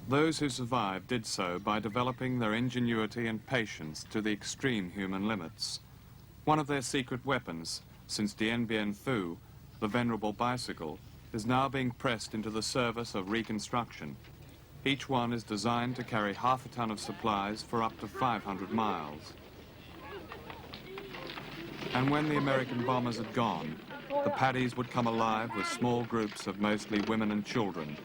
Those who survived did so by developing their ingenuity and patience to the extreme human limits. One of their secret weapons, since Dien Bien Phu, the venerable bicycle, is now being pressed into the service of reconstruction. Each one is designed to carry half a ton of supplies for up to 500 miles. And when the American bombers had gone, the paddies would come alive with small groups of mostly women and children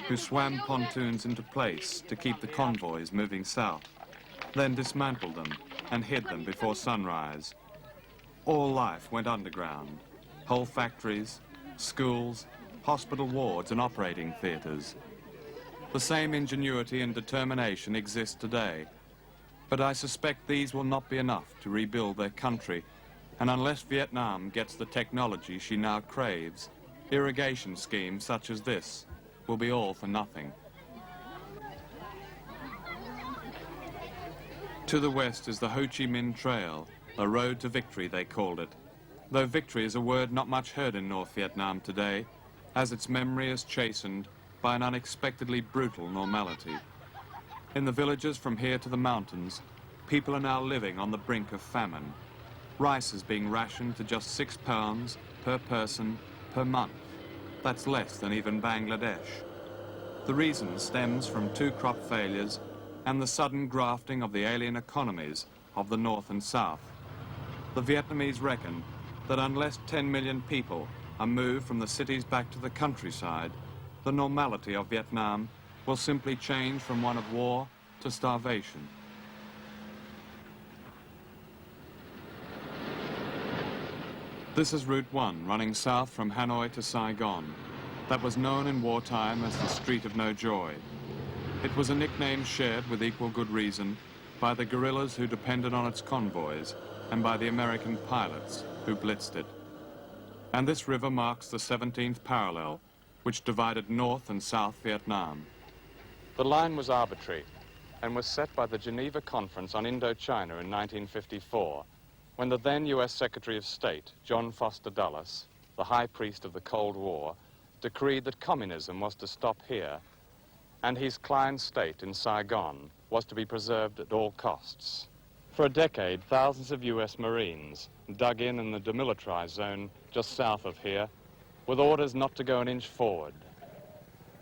who swam pontoons into place to keep the convoys moving south, then dismantled them and hid them before sunrise. All life went underground. Whole factories, schools, hospital wards and operating theaters. The same ingenuity and determination exist today, but I suspect these will not be enough to rebuild their country, and unless Vietnam gets the technology she now craves, irrigation schemes such as this will be all for nothing. To the west is the Ho Chi Minh Trail, a road to victory they called it, though victory is a word not much heard in North Vietnam today, as its memory is chastened by an unexpectedly brutal normality. In the villages from here to the mountains, people are now living on the brink of famine. Rice is being rationed to just 6 pounds per person per month. That's less than even Bangladesh. The reason stems from 2 crop failures and the sudden grafting of the alien economies of the North and South. The Vietnamese reckon that unless 10 million people are moved from the cities back to the countryside, the normality of Vietnam will simply change from one of war to starvation. This is Route 1, running south from Hanoi to Saigon. That was known in wartime as the Street of No Joy. It was a nickname shared with equal good reason by the guerrillas who depended on its convoys and by the American pilots who blitzed it. And this river marks the 17th parallel, which divided North and South Vietnam. The line was arbitrary and was set by the Geneva Conference on Indochina in 1954, when the then U.S. Secretary of State, John Foster Dulles, the high priest of the Cold War, decreed that communism was to stop here, and his client state in Saigon was to be preserved at all costs. For a decade, thousands of U.S. Marines dug in the demilitarized zone just south of here, with orders not to go an inch forward.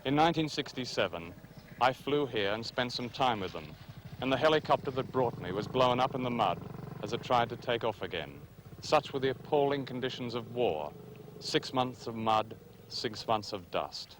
In 1967, I flew here and spent some time with them, and the helicopter that brought me was blown up in the mud as it tried to take off again. Such were the appalling conditions of war. 6 months of mud, 6 months of dust.